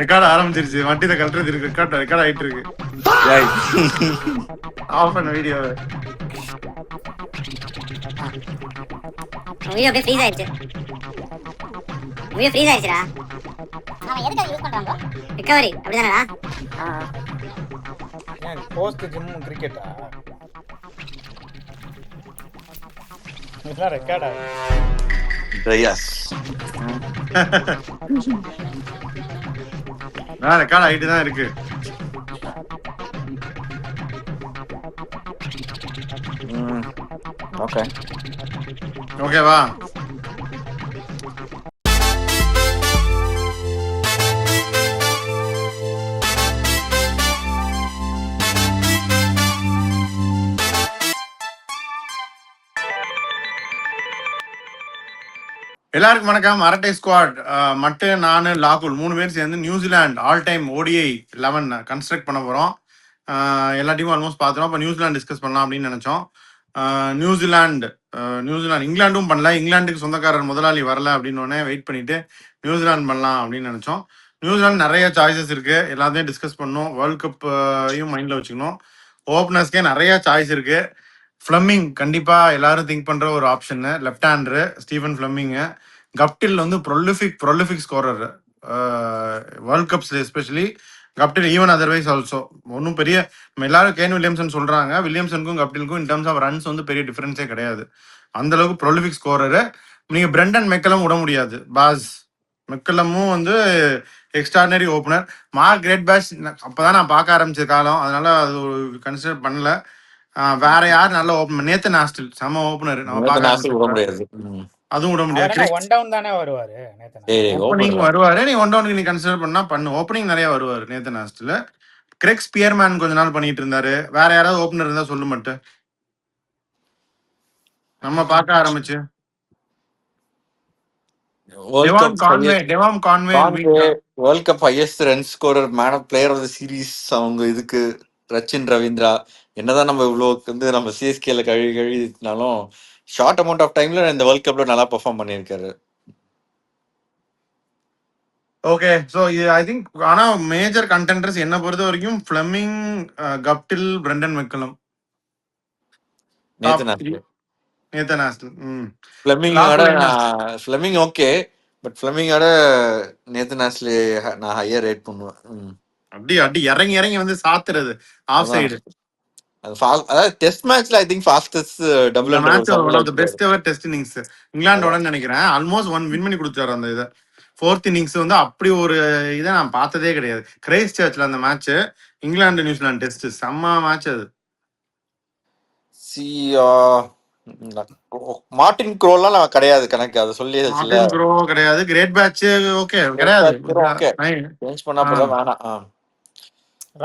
Record ஆரம்பிச்சிருச்சு. வண்டி இதை கழட்டுறது இருக்கு. ரெக்கார்ட் ஆயிட்டு இருக்கு. ஆஃப் பண்ண வீடியோ. வீடியோ அப்படியே ஃப்ரீஸ் ஆயிடுச்சு. வீடியோ ஃப்ரீஸ் ஆயிடுச்சுடா. அவன் எதுக்கு அதை யூஸ் பண்றான் ப்ரோ? ரிகவரி அப்படிதானடா? ஏன் போஸ்ட் ஜிம் கிரிக்கெட்டா? இதெல்லாம் ரெக்கார்ட் ஆகுது. ரெக்கார்ட் ஆயிட்டு தான் இருக்கு. ஓகே ஓகேவா? எல்லாருக்கும் வணக்கம். அரட்டை ஸ்குவாட் மட்டு நானு லாகுல் 3 பேர் சேர்ந்து New Zealand all time ODI 11 construct பண்ண போறோம். எல்லா டீமும் ஆல்மோஸ்ட் பார்த்துறோம். இப்போ நியூசிலாந்து டிஸ்கஸ் பண்ணலாம் அப்படின்னு நினைச்சோம். நியூசிலாந்து இங்கிலாண்டும் பண்ணல. இங்கிலாந்துக்கு சொந்தக்காரர் முதலாளி வரல அப்படின்னு வெயிட் பண்ணிட்டு நியூசிலாந்து பண்ணலாம் அப்படின்னு நினைச்சோம். நியூசிலாந்து நிறைய சாய்ஸஸ் இருக்கு. எல்லாத்தையும் டிஸ்கஸ் பண்ணணும். வேர்ல்ட் கப்பையும் மைண்ட்ல வச்சுக்கணும். ஓப்பனர்ஸ்க்கே நிறைய சாய்ஸ் இருக்கு. ஃப்ளமிங் கண்டிப்பா எல்லாரும் திங்க் பண்ற ஒரு option. Left hander Stephen Fleming. Guptill வந்து ப்ரொலிஃபிக் ஸ்கோரர் வேர்ல்ட் கப்ஸ்ல especially. Guptill even otherwise also ஒன்றும் பெரிய எல்லாரும் கேன் வில்லியம்சன் சொல்றாங்க. வில்லியம்சனுக்கும் கப்டிலுக்கும் இன் டர்ம்ஸ் ஆஃப் ரன்ஸ் வந்து பெரிய டிஃபரன்ஸே கிடையாது. அந்த அளவுக்கு ப்ரொலிஃபிக் ஸ்கோரரு. நீங்க பிரெண்டன் மெக்கலம் விட முடியாது. பாஸ் மெக்கலமும் வந்து எக்ஸ்ட்ராடனரி ஓப்பனர். மார்க் கிரேட் பேஷ் அப்பதான் நான் பார்க்க ஆரம்பிச்ச காலம், அதனால அது கன்சிடர் பண்ணல. வேற யார் நல்ல ஓப்பனர்? நேத்தன் ஆஸ்டில் செம ஓப்பனர். நம்ம பார்க்க அதுவும் விட முடியாது. ஒன் டவுன் தானே வருவாரு. ஓப்பனிங் வருவாரு. நீ ஒன் டவுனுக்கு நீ கன்சிடர் பண்ணா பண்ணு. ஓப்பனிங் நிறைய வருவாரு நேத்தன் ஆஸ்டில். கிரெக் ஸ்பியர்மேன் கொஞ்ச நாள் பண்ணிட்டு இருந்தாரு. வேற யாராவது ஓப்பனர் இருந்தா சொல்லு மட்டும் நம்ம பார்க்க ஆரம்பிச்சு. Devon Conway world cup highest run scorer, man of player of the series. அவங்க இதுக்கு ரச்சின் ரவீந்திரா. என்னதான் நம்ம இவ்வளோக்கு வந்து நம்ம சிஎஸ்கேல கழுவினாலும் ஷார்ட் அமௌண்ட் ஆஃப் டைம்ல இந்த வேர்ல்ட் கப்ல நல்லா பெர்ஃபார்ம் பண்ணியிருக்காரு. ஓகே, ஸோ ஐ திங்க் ஆனா மேஜர் கண்டெண்டர்ஸ் என்ன பொறுத்த வரைக்கும் Fleming, Guptill, Brendon McCullum, Nathan Astle. Fleming okay, but ஃப்ளமிங்கோட நேத்தன் ஆஸ்டில் நான் ஹையர் ரேட் பண்ணுவேன். அப்படி இறங்கி வந்து சாத்துறது ஆஃப் சைடு. அதாவது டெஸ்ட் மேட்ச்ல I think fastest double match one of the best ever test innings இங்கிலாந்தோட நினைக்கிறேன். ஆல்மோஸ்ட் 1 வின் பண்ணி கொடுத்தாரு அந்த இதை. 4th இன்னிங்ஸ் வந்து அப்படி ஒரு இதை நான் பார்த்ததே கிடையாது. கிரைஸ்ட் சர்ச்ல அந்த மேட்ச் இங்கிலாந்து நியூசிலாந்து டெஸ்ட் செம்ம மேட்ச் அது. மார்டின் க்ரோலாம் கிடையாது கணக்கு, அதை சொல்லி மார்டின் க்ரோ கிடையாது. கிரேட் பேட்ச் ஓகே கிடையாது. சேஞ்ச் பண்ணா போல வேணாம்.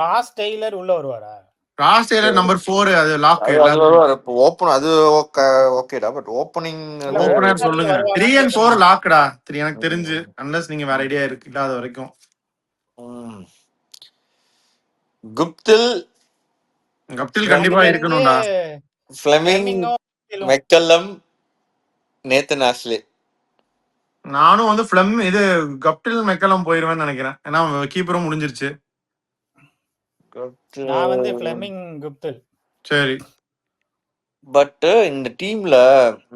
ராஸ் டெய்லர் உள்ள வருவாரா? ராஸ் டெய்லர் நம்பர் 4 அது லாக். ஓபன் அது ஓகேடா, பட் ஓபனிங் ஓபனர் சொல்லுங்க. 3 and 4 லாக்டா. 3 எனக்கு தெரிஞ்சு, அன்லஸ் நீங்க வேற ஐடியா இல்லாத வரைக்கும். கப்டில் கண்டிப்பா இருக்கணும்டா. Fleming, McCullum, Nathan Astle. நானும் வந்து கப்டில் மெக்கலம் போயிருவேன்னு நினைக்கிறேன். ஏன்னா கீப்பரும் முடிஞ்சிருச்சு. நான் வந்து ஃப்ளமிங், கப்டில். சரி, பட் இந்த டீம்ல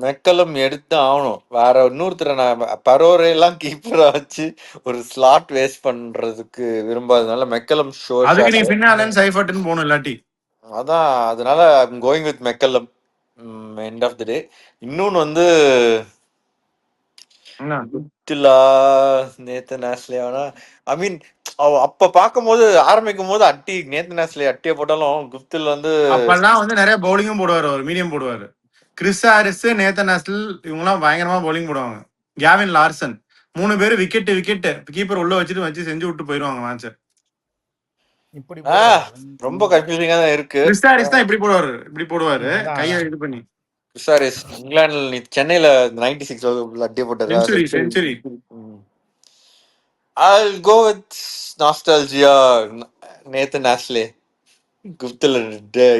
மெக்கலம் எடுத்து ஆகணும். வேற இன்னொருத்தர் நான் பரோரே எல்லாம் கீப்பரா வச்சு ஒரு ஸ்லாட் வேஸ்ட் பண்றதுக்கு விரும்பாதனால மெக்கலம் ஷோ. அதுக்கு நீ ஃபினாலன் சைஃபர்ட்னு போணும் இல்லாட்டி. அதான், அதனால I'm going with McCullum end of the day. இன்னொன்னு வந்து நேத்தன் ஆஸ்லே. ஆனா ஐ மீன் அப்ப பாக்கும்போது ஆரம்பிக்கும் போது நேத்தன் ஆஸ்லே அட்டிய போட்டாலும் குப்தில் வந்து அப்பெல்லாம் வந்து நிறைய பவுலிங்கும் போடுவாரு. ஒரு மீடியம் போடுவாரு. கிறிஸ் ஹாரிஸ், நேத்தன் ஆஸ்டில் இவங்க எல்லாம் பயங்கரமா பவுலிங் போடுவாங்க. கேவின் லார்சன் 3 பேரும் விக்கெட் கீப்பர் உள்ள வச்சு செஞ்சு விட்டு போயிருவாங்க மேட்ச். ரொம்ப கன்ஃபியூசிங்கா தான் இருக்கு. கிறிஸ் ஹாரிஸ் தான் இப்படி போடுவாரு கையை இது பண்ணி. கிறிஸ் ஹாரிஸ் இங்கிலாந்துல சென்னையில 96 அட்டிய போட்டாரு. Century. I'll go with nostalgia, Nathan Astle. Guptill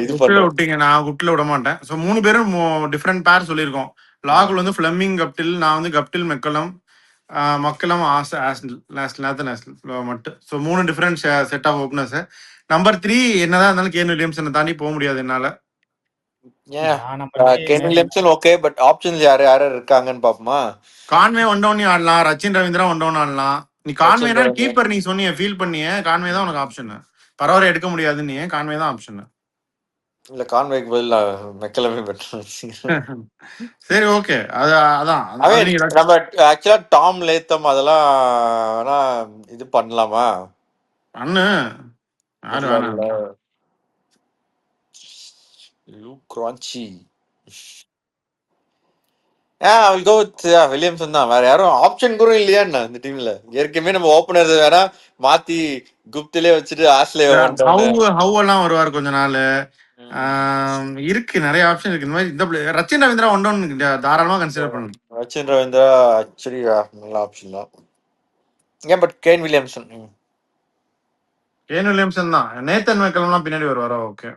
இது விட்டீங்க, நான் குப்டில் விட மாட்டேன். ஸோ 3 பேரும் டிஃப்ரெண்ட் பேர் சொல்லியிருக்கோம். லாகுல் வந்து ஃப்ளமிங், கப்டில். நான் வந்து கப்டில், மெக்கலம். மக்களம் நேத்தன் மட்டும். So 3 different set of openers. Number 3 என்னதான் இருந்தாலும் கேன் வில்லியம்சனை தாண்டி போக முடியாது என்னால. நான் number 3 Kane Williamson okay, but options யார் யார் இருக்காங்கன்னு பாப்போமா? கான்வே ஒன் டவுன் ஆடலாம், ரச்சின் ரவீந்திரா ஒன் டவுன் ஆடலாம். நீ கான்வேனா கீப்பர் நீ சொன்னிய ஃபீல் பண்ணிய, கான்வே தான் உனக்கு ஆப்ஷன். பரவாயில்ல எடுக்க முடியாதுன்னு கான்வே தான் ஆப்ஷன். இல்ல கான்வேக்கு பதில் மெக்கலமே பெட்டர். சரி ஓகே, அதான் நம்ம ஆக்சுவலா டாம் லேத்தம் அதெல்லாம் வேணா இது பண்ணலாமா? பண்ணு, யாரு வேணாம். கிரான்ச்சி வில்லியம்சன் தான். வேற யாரும் ஆப்ஷன் கூட இல்லையா இந்த டீம்ல? ஏற்கனவே நம்ம ஓபனர் வேணா மாத்தி குப்திலே வச்சுட்டு ஆஸ்லே ஹவ் எல்லாம் வருவார் கொஞ்ச நாள். இருக்கு, நிறைய ஆப்ஷன் இருக்கு. இந்த மாதிரி இந்த ரச்சின் ரவீந்திரா ஒன் டவுன் தாராளமா கன்சிடர் பண்ணணும். ரச்சின் ரவீந்திரா ஆக்சுவலி நல்ல ஆப்ஷன் தான். ஏன் பட் கேன் வில்லியம்சன் தான். நேத்தன் மெக்கலம்லாம் பின்னாடி வருவாரா? ஓகே.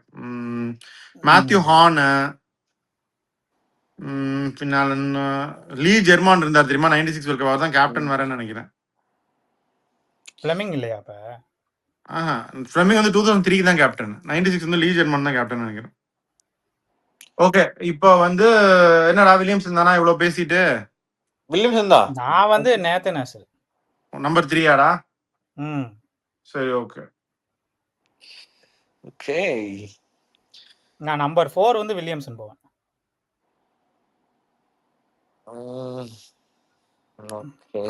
மேத்யூ ஹார்ன், பின்னால லீ ஜெர்மான் இருந்தார் தெரியுமா? 96 வேர்ல்ட் கப் தான் கேப்டன் வரேன்னு நினைக்கிறேன். ஃப்ளெமிங் இல்லையா அப்ப? ஃப்ளெமிங் வந்து 2003 தான் கேப்டன். 96 வந்து லீ ஜெர்மான் தான் கேப்டன் நினைக்கிறேன். ஓகே, இப்போ வந்து என்னடா வில்லியம்சன் தானா இவ்வளவு பேசிட்டு? வில்லியம்சன் தான். நான் வந்து நேத்தன் ஆஷல் நம்பர் 3 ஆடா? சரி ஓகே. ஓகே, நான் நம்பர் 4 வந்து வில்லியம்சன் போவேன்.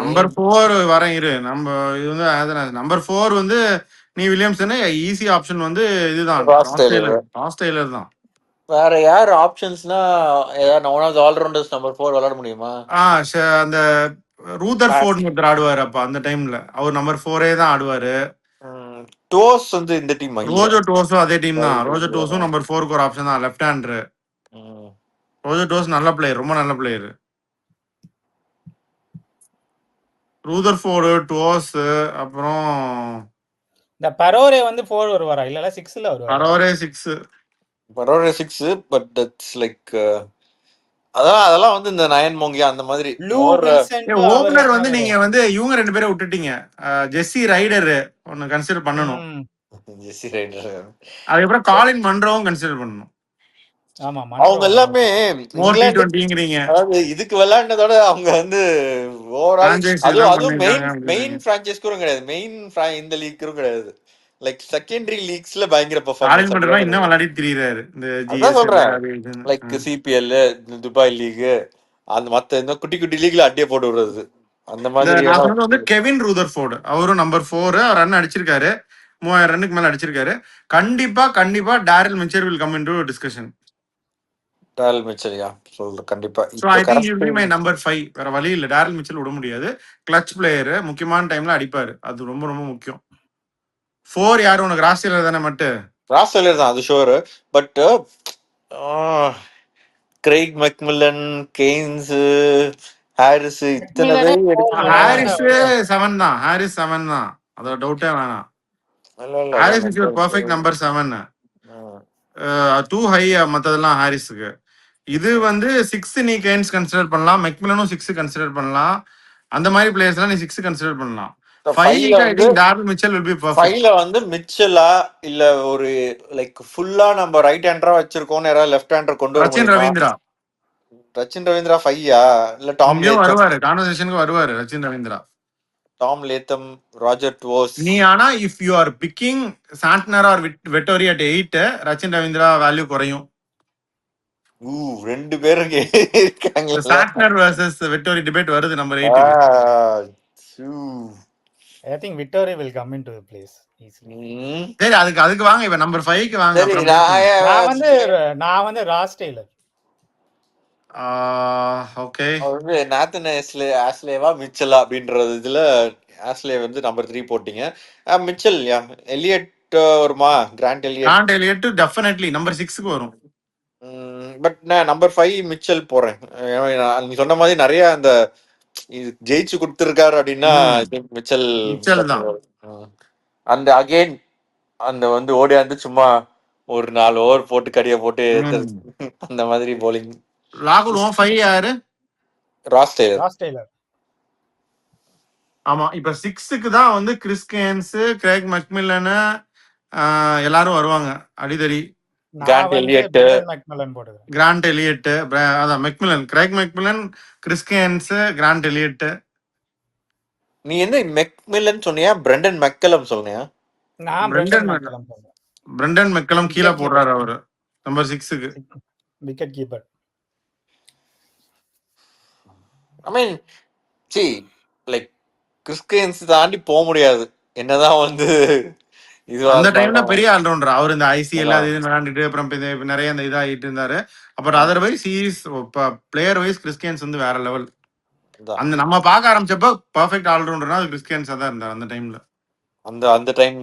நம்பர் 4 வரேன் இரு. நம்ம இது வந்து நம்பர் 4 வந்து நீ வில்லியம்சன் ஈஸி ஆப்ஷன் வந்து இதுதான், ராஸ் டெய்லர் தான். வேற யார் ஆப்ஷன்ஸ்னா one of the allrounders number 4 விளையாட முடியுமா? அந்த ரூதர்ஃபோர்ட் ஒருத்தர் ஆடுவாரு அப்ப அந்த டைம்ல. அவர் நம்பர் 4 தான் ஆடுவாரு. டோஸ் வந்து இந்த டீம். ரோஜோ டோஸும் அதே டீம் தான். ரோஜோ டோஸும் நம்பர் 4க்கு ஒரு ஆப்ஷன் தான், லெஃப்ட் ஹேண்டர். ரோஜோ டோஸ் நல்ல பிளேயர், ரொம்ப நல்ல பிளேயர். ரூதர்ஃபோர்டு, டோஸ், அப்புறம் இந்த பரோரே வந்து 4 வருவாரா? இல்ல 6ல வருவாரா? பரோரே 6, பட் தட்ஸ் லைக் அதெல்லாம் வந்து இந்த நயன் மோங்கியா அந்த மாதிரி ஓபனர் வந்து நீங்க வந்து இவங்க 2 பேரை விட்டுட்டீங்க. ஜெஸ்ஸி ரைடர் ஒன்னு கன்சிடர் பண்ணணும். ஜெஸ்ஸி ரைடர், அதுக்கப்புறம் காலின் மன்ரோவும் கன்சிடர் பண்ணணும். ஆமா, அவங்க எல்லாமே அதாவது இதுக்கு விளையாடுனதோட அவங்க வந்து ஓவரால் அதுவும் மெயின் பிரான்சைஸ் கூட கிடையாது, மெயின் இந்த லீக் கூட கிடையாது. லைக் செகண்டரி லீக்ஸ்ல பயங்கர பெர்ஃபார்மன்ஸ் பண்றாரு. இன்னும் விளையாடிட்டு திரியுறாரு. இந்த அதான் சொல்றேன், லைக் சிபிஎல், துபாய் லீக், அந்த மத்த இந்த குட்டி குட்டி லீக்ல அட்டியே போட்டு விடுறது அந்த மாதிரி. நான் சொல்றது வந்து கெவின் ரூதர்ஃபோர்டு, அவரும் நம்பர் 4 ரன் அடிச்சிருக்காரு, 3000 ரன்னுக்கு மேல அடிச்சிருக்காரு. கண்டிப்பா Daryl Mitchell will come into discussion. Daryl Mitchell சொல்ற கண்டிப்பா. So I think you will be my number 5. வேற வழி இல்ல, டாரில் மிச்சல் விட முடியாது. கிளட்ச் பிளேயர், முக்கியமான டைம்ல அடிப்பாரு, அது ரொம்ப ரொம்ப முக்கியம். 4 யாரு உனக்கு? ராஸ் டெய்லர் தானே? மட்டும் ராஸ் டெய்லர் தான், அது sure. But Craig McMillan, Cairns, Harris, இத்தனை பேர். ஹாரிஸ் 7 தான். ஹாரிஸ் 7 தான், அதோட டவுட்டே வேணாம். Harris is your perfect number 7. டூ ஹை மத்ததெல்லாம் ஹாரிஸுக்கு. இது வந்து 6 நீ கெய்ன்ஸ் கன்சிடர் பண்ணலாம், மெக்மில்லனும் 6 கன்சிடர் பண்ணலாம். அந்த மாதிரி பிளேயர்ஸ் எல்லாம் நீ 6 கன்சிடர் பண்ணலாம். 5ல I think Daryl Mitchell will be perfect. 5ல வந்து மிச்சலா இல்ல ஒரு லைக் ஃபுல்லா நம்ம ரைட் ஹேண்டரா வச்சிருக்கோம், யாராவது லெஃப்ட் ஹேண்டர் கொண்டு வர ரச்சின் ரவீந்திரா. 5யா இல்ல டாம் லேத்தம் வருவாரு, கான்வர்சேஷனுக்கு வருவாரு Rachin Ravindra. Tom Latham, Roger Twose. நீ ஆனா if you are picking Santner or Vettori at 8, Rachin Ravindra value குறையும். 2 பேர் இருக்காங்க. சாண்ட்னர் வெர்சஸ் வெட்டோரி டிபேட் வருது number 8. I think Vittori will come into the place easily. சரி, அதுக்கு வாங்க. இப்ப நம்பர் 5க்கு வாங்க. நான் வந்து ராஸ் டெய்லர். ஓகே, வந்து நாத்தன் ஆஸ்லேவா மிச்சலா அப்படின்றது இதுல ஆஸ்லே வந்து நம்பர் 3 போட்டீங்க. மிச்சல் எலியட் வருமா? கிராண்ட் எலியட் டெஃபினெட்லி நம்பர் 6க்கு வரும். பட் நான் நம்பர் 5 மிச்சல் போறேன். நீ சொன்ன மாதிரி நிறைய அந்த ஜெயிச்சு கொடுத்துருக்காரு அப்படின்னா மிச்சல் தான். அந்த அகைன் அந்த வந்து ஓடியாந்து சும்மா ஒரு 4 ஓவர் போட்டு கடிய போட்டு அந்த மாதிரி போலிங். லாகுல் 5 யாரு? Ross Taylor. ஆமா. இப்ப 6க்கு தான் வந்து கிறிஸ் கேன்ஸ், கிரேக் மெக்மில்லனு எல்லாரும் வருவாங்க. அடிதடி. நான் கிராண்ட் வந்து எலியட், பிரெண்டன் மெக்மில்லன் போட்டுக்கிறேன். கிராண்ட் எலியட், அதான் McMillan, Craig McMillan, Chris Cairns, Grant Elliott. நீ என்ன மெக்மில்லன் சொன்னியா, பிரெண்டன் மெக்கலம் சொன்னியா? நான் பிரெண்டன் பிரெண்டன் மெக்மில்லன் சொல்றேன். பிரெண்டன் மெக்கலம் கீழே விக்கெட் போடுறாரு கீப்பர், அவரு நம்பர் 6க்கு. Wicket keeper. I mean see like Chris Cairns தாண்டி போக முடியாது என்னதான் வந்து இதுவா அந்த டைம்ல இருந்தாலும். பெரிய ஆல்ரவுண்டர் அவர். இந்த ஐசிஎல் அது அதான். இது விளையாண்டுட்டு அப்புறம் நிறைய இந்த இதாகிட்டு இருந்தாரு. அப்புறம் ம். அதர்வைஸ் சீரீஸ் பிளேயர் வைஸ் கிறிஸ்கேன்ஸ் வந்து வேற லெவல். அதான். அந்த நம்ம பார்க்க ஆரம்பிச்சப்போ பர்ஃபெக்ட் ஆல்ரவுண்டர்னா அது கிறிஸ்கேன்ஸா தான் இருந்தார் அந்த டைம்ல. அந்த time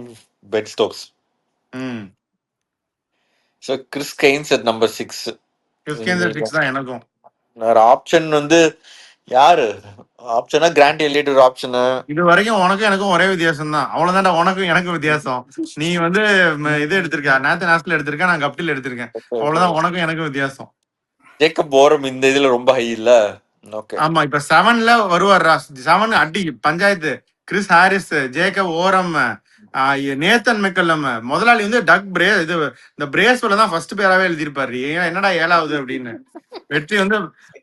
Ben Stokes. Hmm so Chris Cairns at number 6. Chris Cairns 6 தான் எனக்கும். வேற ஆப்ஷன் வந்து யாரு ஆப்ஷனா? கிராண்ட் எலியட் ஒரு ஆப்ஷனு. இது வரைக்கும் உனக்கும் எனக்கும் ஒரே வித்தியாசம் தான். அவ்வளவுதான்டா உனக்கும் எனக்கும் வித்தியாசம். நீ வந்து இது எடுத்திருக்க, நேத்து நேஷனல் எடுத்திருக்க, நான் கப்டில் எடுத்திருக்கேன். அவ்வளவுதான் உனக்கும் எனக்கும் வித்தியாசம். ஜேக்கப் போரம் இந்த இதுல ரொம்ப ஹை இல்ல. ஓகே. ஆமா இப்ப 7ல வருவார். 7 அடி panchayat. Chris Harris, Jacob Oram, Nathan McCullum. முதலாளி வந்து டக் பிரே இது இந்த பிரேஸ்வெல்ல தான் ஃபர்ஸ்ட் பேராவே எழுதியிருப்பாரு. என்னடா 7வது அப்படின்னு. வெற்றி வந்து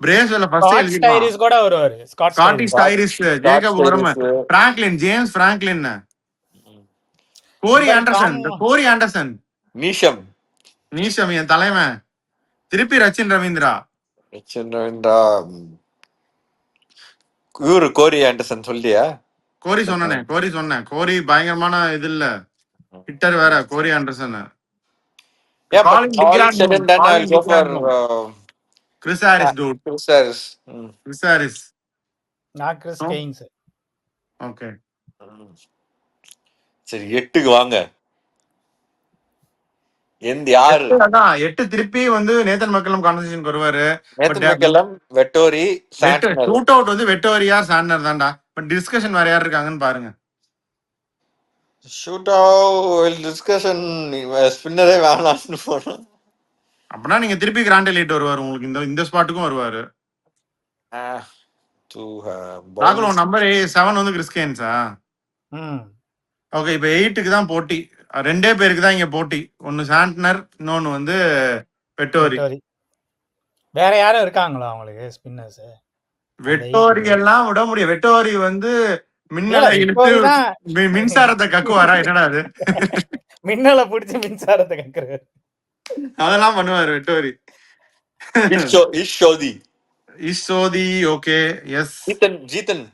பிரேஸ்வெல்ல ஃபர்ஸ்ட் ஸ்காட் எழுதிருப்பான். ஸ்டைரிஸ் கூட வருவாரு. Scott Styris, Jacob Oram, Franklin, James Franklin, Corey Anderson, Corey Anderson, Neesham என் தலைவன். திருப்பி ரச்சின் ரவீந்திரா. இவரு கோரி ஆண்டர்சன் சொல்லியா? கோரி சொன்னேன். கோரி பயங்கரமான இது இல்ல, ஹிட்டர் வேற. Corey Anderson. Chris Harris dude. Chris Harris. நான் கிறிஸ் கெய்ன்ஸ். ஓகே சரி 8க்கு வாங்க. எந்த யாரு? 8 திருப்பி வந்து நேத்தன் மெக்கல்லம் கான்வர்சேஷனுக்கு வருவாரு. Nathan McCullum, Vettori, Santner. Shoot out வந்து வெட்டோரியா சாண்ட்னர் தான்டா. பட் டிஸ்கஷன் வேற யார் இருக்காங்கன்னு பாருங்க. ஷூட் அவுட் டிஸ்கஷன் ஸ்பின்னரே வேணாம்னு போறோம். அப்படின்னா நீங்க திருப்பி கிராண்ட் எலியட் வருவாரு உங்களுக்கு. இந்த ஸ்பாட்டுக்கும் வருவாரு. ராகுல் நம்பர் 7 வந்து கிறிஸ் கெய்ன்ஸா? ஓகே இப்ப 8க்கு தான் போட்டி. 2 பேருக்கு தான் இங்க போட்டி. ஒன்னு சாண்ட்னர், இன்னொன்னு வந்து வெட்டோரி. வேற யாரும் இருக்காங்களா அவங்களுக்கு ஸ்பின்னர்ஸ்? வெட்டோரி எல்லாம் விட முடியும். வெட்டோரி வந்து மின்னலை இழுத்து மின்சாரத்தை கக்குவாரா? என்னடா அது? மின்னலை பிடிச்சி மின்சாரத்தை கக்குறாரு. அதெல்லாம் பண்ணுவாரு Vettori. Ish Sodhi okay yes. Jeetan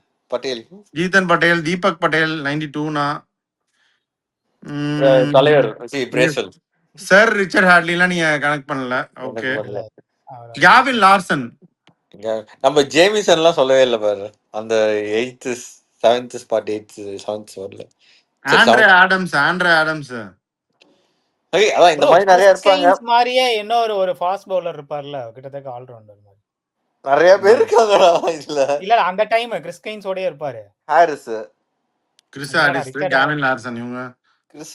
Patel, Dipak Patel 92னா தலைவர். சர் ரிச்சர்ட் ஹாட்லி எல்லாம் நீங்க கனெக்ட் பண்ணல. Okay Gavin Larsen. நம்ம ஜேமிசன் எல்லாம் சொல்லவே இல்ல பாரு. அந்த 8th 7th spot 8th 7th வரல. Andre Adams. ஓகே அதான் இந்த மாதிரி நிறைய இருப்பாங்க. மாதிரியே இன்னொரு ஒரு ஃபாஸ்ட் பவுலர் இருப்பார்ல, கிட்டத்தட்ட ஆல் ரவுண்டர் மாதிரி. நிறைய பேர் இருக்காங்கடா இதுல. இல்ல அந்த டைம் கிறிஸ் கெய்ன்ஸ் ஓடே இருப்பாரு. Chris Harris, Kevin Larsen. இவங்க கிறிஸ்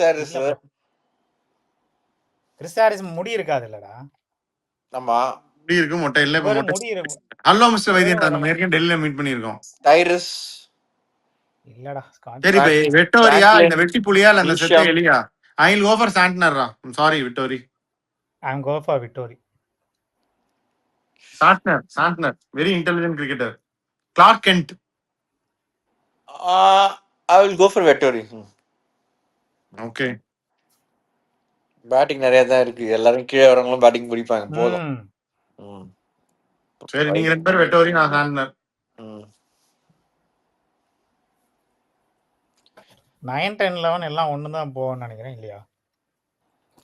ஹாரிஸ் முடி இருக்காது இல்லடா. ஆமா முடி இருக்கு, மொட்டை இல்ல. இப்ப மொட்டை. ஹலோ மிஸ்டர் வைத்தியன், நம்ம ஏற்கனவே டெல்லியில மீட் பண்ணிருக்கோம். டைரஸ் இல்லடா. சரி வெட்டோரியா இந்த வெட்டி புலியா இல்ல அந்த செத்த எலியா? I will go for Santner. I'm sorry, Vittori. I'm go for Vittori. Santner. Very intelligent cricketer. Clark Kent. I will go for Vittori. Okay. Batting நிறைய தான் இருக்கு. எல்லாரும் கீழே வரவங்களும் பேட்டிங் பிடிப்பாங்க. போதும். சரி நீங்க 2 பேர் வெட்டோரி, நான் சாண்ட்னர். 9, 10, 11 எல்லாம் ஒண்ணுதான் போவோம்னு நினைக்கிறேன் இல்லையா?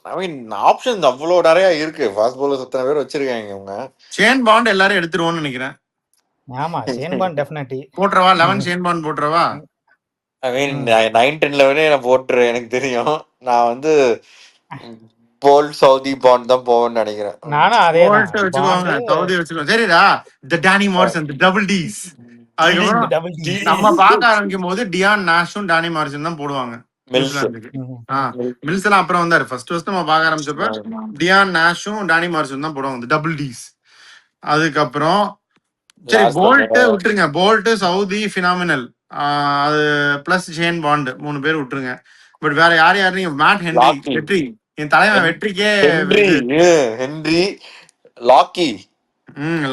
ஐ மீன் ஆப்ஷன்ஸ் அவ்வளோ நிறைய இருக்கு. ஃபாஸ்ட் பவுலர்ஸ் எத்தனை பேர் வச்சிருக்காங்க இவங்க. ஷேன் பாண்ட் எல்லாரும் எடுத்துருவோம்னு நினைக்கிறேன். ஆமா ஷேன் பாண்ட் டெஃபினெட்லி போட்றவா. 11 ஷேன் பாண்ட் போட்றவா. ஐ மீன் 9, 10, 11 நான் போட்டுறேன். எனக்கு தெரியும். நான் வந்து போல்ட் சவுதி பாண்ட் தான் போவேன்னு நினைக்கிறேன். நானும் அதே போல்ட் வச்சுக்கோங்க, சவுதி வச்சுக்கோங்க. சரிடா. The Danny Morrison, the double Ds. அதுக்கப்புறம் நம்ம பார்க்க ஆரம்பிக்கும் போது டியான் நாஷும் டானி மார்சன் தான் போடுவாங்க. மில்ஸ் எல்லாம் அப்புறம் வந்தாரு. ஃபர்ஸ்ட் நம்ம பார்க்க ஆரம்பிச்சப்ப டியான் நாஷும் டானி மார்சன் தான் போடுவாங்க, டபுள் டீஸ். அதுக்கப்புறம் சரி போல்ட் விட்டுருங்க. Boult Southee phenomenal. அது ப்ளஸ் ஷேன் பாண்ட் 3 பேர் விட்டுருங்க. பட் வேற யார் யாரு நீங்க மேட் ஹென்றி லாக்கி, வெற்றி என் தலைவன் வெற்றிக்கே ஹென்றி, இது ஹென்றி, லாக்கி,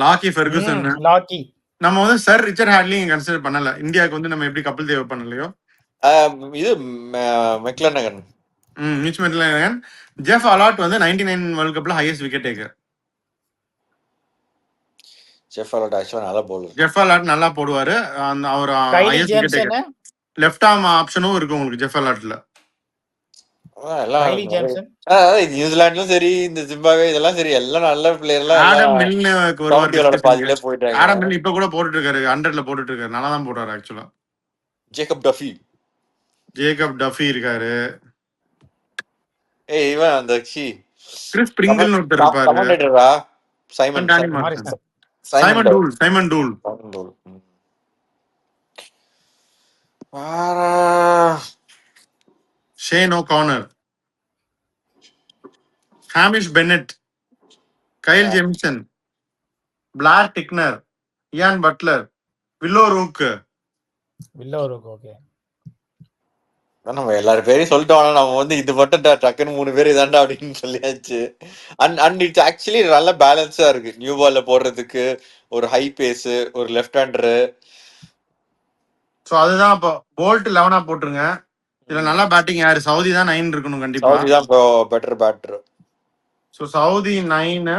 லாக்கி ஃபெர்குசன். லாக்கி. நம்ம வந்து சர் ரிச்சர்ட் ஹேட்லி கன்சிடர் பண்ணல. இந்தியாவுக்கு வந்து நம்ம எப்படி கபில் தேவ் பண்ணலையோ இது மெக்லனகன், மிச் மெட்லன். ஜெஃப் அலாட் வந்து 99 வேர்ல்ட் கப்ல highest wicket taker. Geoff Allott ஆக்சுவலா நல்லா போடுவார். ஜெஃப் அலாட் நல்லா போடுவாரு. அந்த அவர் கைலி highest wicket Jamieson, taker. Left arm ஆப்ஷனும் இருக்கு உங்களுக்கு ஜெஃப் அலாட்ல. எல்லாம் கைலி ஜேம்சன், நியூசிலாந்தும் சரி, இந்த ஜிம்பாவே இதெல்லாம் சரி, எல்லாம் நல்ல பிளேயர் எல்லாம் ஆடம் மில்னுக்கு ஒருவர் கவுண்டியோட பாதியிலே போயிட்டாங்க. ஆடம் மில் இப்ப கூட போட்டுட்டு இருக்காரு, 100ல போட்டுட்டு இருக்காரு, நல்லா தான் போடுறாரு ஆக்சுவலா. ஜேக்கப் டஃபி, ஜேக்கப் டஃபி இருக்காரு. இவன் அந்த கிறிஸ் பிரிங்கிள்னு ஒருத்தர் இருப்பாரு. கமெண்டேட்டரா Simon Danny Morrison. Simon Doull. Simon Doull. Shane O'Connor, Hamish Bennett, Kyle Jamieson, Blair Tickner, Ian Butler, Will O'Rourke. Okay. நம்ம எல்லாரும் பேரையும் சொல்லிட்டோம். நம்ம வந்து இது மட்டும் டக்குன்னு 3 பேர் இதாண்டா அப்படின்னு சொல்லியாச்சு. அண்ட் இட்ஸ் ஆக்சுவலி நல்ல பேலன்ஸா இருக்கு. நியூ பால்ல போடுறதுக்கு ஒரு ஹை பேஸ், ஒரு லெஃப்ட் ஹேண்டரு. சோ அதுதான் இப்போ போல்ட் 11 போட்டுருங்க. இதுல நல்லா பேட்டிங் யாரு? சவுதி தான் 9 இருக்கணும் கண்டிப்பா. சவுதி தான் பெட்டர் பேட்டர். சோ சவுதி 9,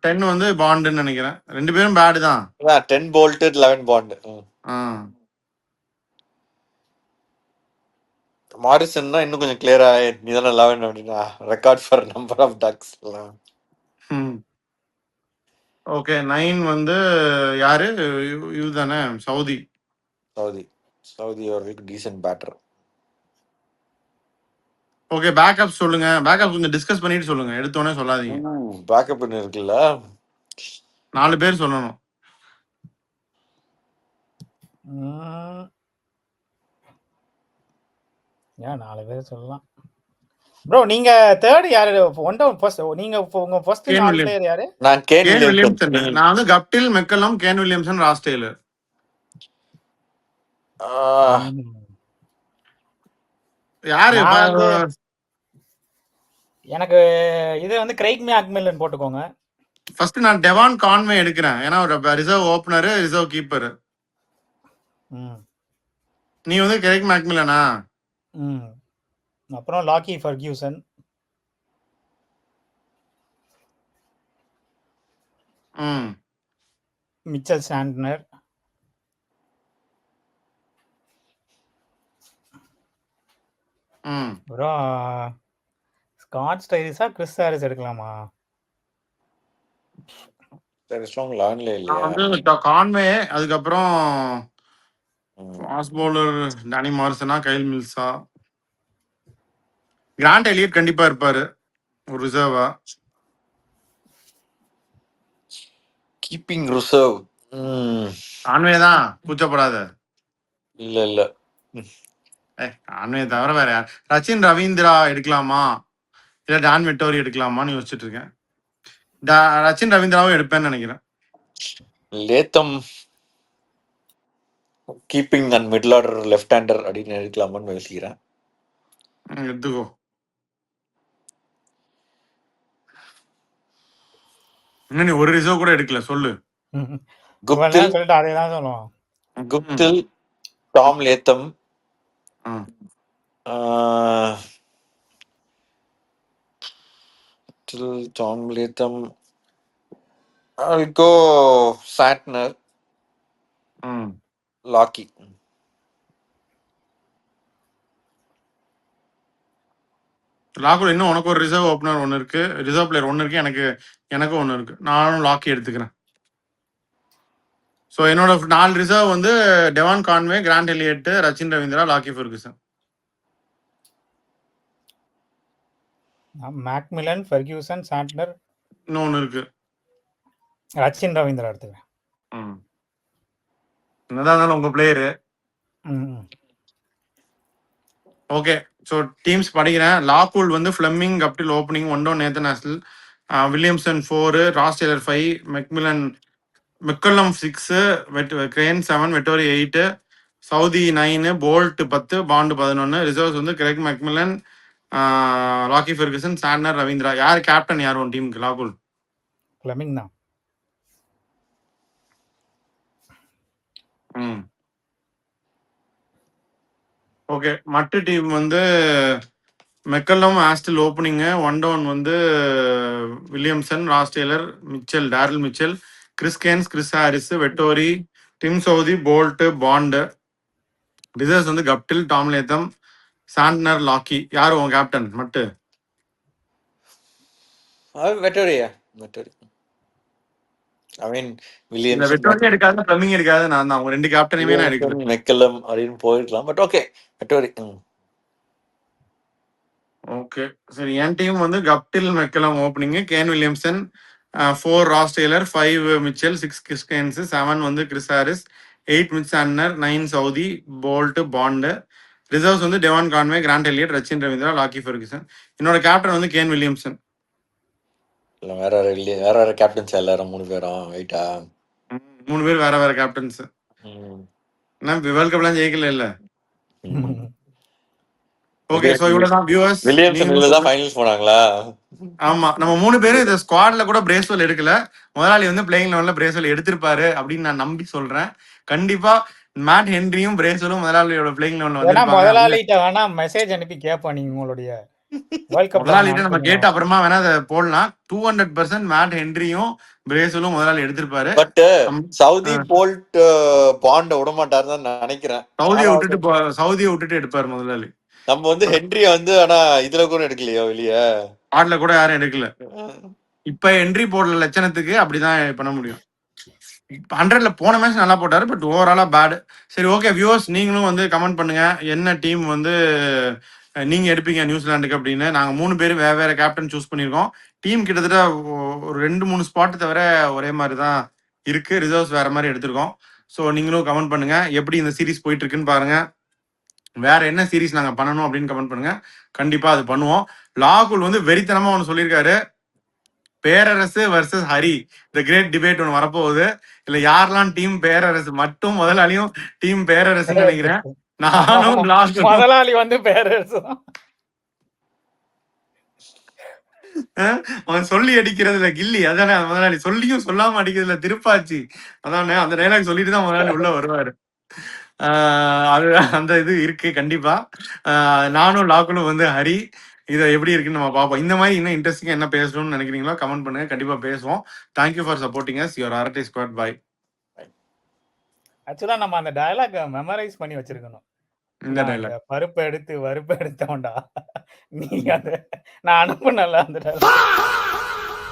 10 வந்து பாண்டுன்னு நினைக்கிறேன். 2 பேரும் பேட் தான். 10 போல்ட், 11 பாண்ட். மாரிசன்னா இன்னும் கொஞ்சம் கிளியரா நீ தானே 11 அப்படின்னா record for number of ducks எல்லாம். ஓகே 9 வந்து யாரு? இதுதானே சவுதி. சவுதி ஒரு டீசன்ட் பேட்டர். ஓகே பேக்கப் சொல்லுங்க. பேக்கப் கொஞ்சம் டிஸ்கஸ் பண்ணிட்டு சொல்லுங்க, எடுத்தோடனே சொல்லாதீங்க. பேக்கப் இருக்குல்ல, 4 பேர் சொல்லணும். ஏன் 4 பேர் சொல்லலாம் ப்ரோ. நீங்க தேர்ட் யாரு? ஒன் டவுன் ஃபர்ஸ்ட் நீங்க உங்க ஃபர்ஸ்ட் பிளேயர் யாரு? நான் கேன் வில்லியம்சன். நான் வந்து Guptill, McCullum, Kane Williamson, Ross Taylor. யாரு எனக்கு இது வந்து கிரைக் மேக்மில்லன் போட்டுக்கோங்க. ஃபர்ஸ்ட் நான் டெவான் கான்வே எடுக்கிறேன். ஏன்னா ஒரு ரிசர்வ் ஓபனர், ரிசர்வ் கீப்பர். நீ வந்து கிரைக் மேக்மில்லனா? அப்புறம் லாக்கி ஃபர்கியூசன், மிச்சல் சாண்ட்னர், அப்புறம் ஸ்காட் ஸ்டைரிஸா கிறிஸ் ஹாரிஸ் எடுக்கலாமா? கான்வே, அதுக்கப்புறம் ஃபாஸ்ட் பவுலர் டானி மார்சனா, கைல் மில்ஸா, கிராண்ட் எலியட் கண்டிப்பா இருப்பாரு ஒரு ரிசர்வா. கீப்பிங் ரிசர்வ் கான்வே தான், கூச்சப்படாத. இல்ல கான்வே தவிர வேற யார்? ரச்சின் ரவீந்திரா எடுக்கலாமா இல்ல டான் விட்டோரி எடுக்கலாமான்னு யோசிச்சுட்டு இருக்கேன். ரச்சின் ரவீந்திராவும் எடுப்பேன்னு நினைக்கிறேன். Latham keeping and middle order left hander அப்படின்னு எடுக்கலாமான்னு யோசிக்கிறேன். எடுத்துக்கோ. இன்னும் நீ ஒரு ரிசர்வ் கூட எடுக்கல, சொல்லு. அதேதான் சொல்லுவோம். Guptill, Tom Latham, I'll go Santner, லாக்கி. லாக்குல இன்னும் உனக்கு ஒரு ரிசர்வ் ஓப்பனர் ஒன்று இருக்கு, ரிசர்வ் பிளேயர் ஒன்று இருக்கு, எனக்கும் ஒன்று இருக்கு. நானும் லாக்கி எடுத்துக்கிறேன். ஸோ என்னோட 4 ரிசர்வ் வந்து Devon Conway, Grant Elliott, Rachin Ravindra, Lockie Ferguson. McMillan, Ferguson, Santner, இன்னொன்று இருக்கு, ரச்சின் ரவீந்திரா எடுத்துக்கிறேன். என்னதான் இருந்தாலும் உங்க பிளேயரு. ஓகே ஸோ டீம்ஸ் படிக்கிறேன். லாக்கூல் வந்து Fleming, Guptill opening, one down Nathan Astle, Williamson 4, Ross Taylor 5, McMillan McCullum 6, கிரேன் 7, Vettori 8, Southee 9, Boult 10, Bond 11. Reserves வந்து Craig McMillan, Lockie Ferguson, Santner, Ravindra. யார் கேப்டன் யார் உன் டீமுக்கு லாகுல்? ஃப்ளெமிங் தான். ஓகே. மற்ற டீம் வந்து McCullum, Astle opening, one down வந்து Williamson, Ross Taylor, Mitchell, Daryl Mitchell, Chris Cairns, Chris Harris, Vettori, Tim Southee, Boult, Bond. Reserves வந்து கப்டில், டாம் லேத்தம், சாண்ட்னர், லாக்கி. யார் உன் கேப்டன் மட்டு? வெட்டோரியா வெட்டோரி ஐ மீன் இந்த வில்லியம்ஸ் வெட்டோரியே எடுக்காது, பிளமிங் எடுக்காது. நான் தான் உங்க 2 கேப்டனையுமே நான் எடுக்கிறேன். மெக்கல்லம் அப்படின்னு போயிருக்கலாம். But okay Vettori. ஓகே சரி. என் டீம் வந்து Guptill, McCullum opening, Kane Williamson, 4 Ross Taylor, 5 Mitchell, 6 Chris Cairns, 7 வந்து Chris Harris, 8 Mitch Santner, 9 Southee, Boult, Bond. Reserves வந்து Devon Conway, Grant Elliott, Rachin Ravindra, Lockie Ferguson. என்னோட கேப்டன் வந்து Kane Williamson. இல்லை வேற வேற இல்லையா? வேற வேற கேப்டன்ஸ் எல்லாரும் 3 பேரும் ரைட்டா? 3 பேர் வேற வேற கேப்டன்ஸ். என்ன வேர்ல்ட் கப்லாம் ஜெயிக்கல இல்ல. ஓகே சோ இவ்வளவுதான் வியூவர்ஸ். வில்லியம்சன் தான் ஃபைனல்ஸ் போனாங்களா? ஆமா நம்ம 3 பேரும் இந்த ஸ்குவாட்ல கூட பிரேஸ்வெல் எடுக்கல. முதலாளி வந்து பிளேயிங் லெவல்ல பிரேஸ்வெல் எடுத்திருப்பாரு அப்படின்னு நான் நம்பி சொல்றேன். கண்டிப்பா மேட் ஹென்ரியும் பிரேஸ்வெலும் முதலாளியோட பிளேயிங் லெவல்ல வந்திருப்பாங்க. முதலாளிட்ட வேணா மெசேஜ் அனுப்பி கேட்போம் நீங்க உங்களுடைய வேர்ல்ட் கப். முதலாளிட்ட நம்ம கேட்ட அப்புறமா வேணா அதை போடலாம். 200% மேட் ஹென்ரியும் பிரேஸ்வெலும் முதலாளி எடுத்திருப்பாரு. பட் சவுதி போல்ட் பாண்ட விட மாட்டாரு தான் நினைக்கிறேன். சவுதியை விட்டுட்டு எடுப்பாரு முதலாளி. நம்ம வந்து ஹென்ரிய வந்து ஆனா இதுல கூட எடுக்கலையோ வெளிய ஆட்ல கூட யாரும் எடுக்கல. இப்ப என்ட்ரி போடல லட்சணத்துக்கு அப்படிதான் பண்ண முடியும். 100ல போன மேட்ச் நல்லா போட்டாரு, பட் ஓவராலா பேட். சரி ஓகே வியூவர்ஸ், நீங்களும் வந்து கமெண்ட் பண்ணுங்க என்ன டீம் வந்து நீங்க எடுப்பீங்க நியூசிலாந்துக்கு அப்படின்னு. நாங்க 3 பேரும் வேற வேற கேப்டன் சூஸ் பண்ணிருக்கோம். டீம் கிட்டத்தட்ட ஒரு 2-3 ஸ்பாட் தவிர ஒரே மாதிரி தான் இருக்கு. ரிசர்வ்ஸ் வேற மாதிரி எடுத்திருக்கோம். ஸோ நீங்களும் கமெண்ட் பண்ணுங்க எப்படி இந்த சீரிஸ் போயிட்டு இருக்குன்னு பாருங்க. வேற என்ன சீரிஸ் நாங்க பண்ணணும் அப்படின்னு கமெண்ட் பண்ணுங்க. கண்டிப்பா அது பண்ணுவோம். லாகுல் வந்து வெறித்தனமா ஒன்று சொல்லியிருக்காரு, Perarasu versus Hari the great debate ஒன்று வரப்போகுது. இல்ல யாரெல்லாம் டீம் பேரரசு மட்டும் முதலாளியும் டீம் பேரரசுன்னு நினைக்கிறேன். நானும் முதலாளி வந்து பேரரசு அவன் சொல்லி அடிக்கிறதுல கில்லி அதானே. முதலாளி சொல்லியும் சொல்லாம அடிக்கிறதுல திருப்பாச்சி அதானே. அந்த டைலாக் சொல்லிட்டு தான் முதலாளி உள்ள வருவாரு. அது அந்த இது இருக்கு கண்டிப்பா. நானும் லாக்குலும் வந்து ஹரி இதை எப்படி இருக்குன்னு நம்ம பார்ப்போம். இந்த மாதிரி இன்னும் இன்ட்ரெஸ்டிங்கா என்ன பேசணும்னு நினைக்கிறீங்களோ கமெண்ட் பண்ணுங்க, கண்டிப்பா பேசுவோம். Thank you for supporting us. Your அரட்டை ஸ்குவாட். பை. ஆக்சுவலா நம்ம அந்த டயலாக் மெமரைஸ் பண்ணி வச்சிருக்கணும். இந்த டைலாக் பருப்பு எடுத்து வறுப்பு எடுத்தோம்டா நீ அதை நான் அனுப்புனல அந்த டயலாக்.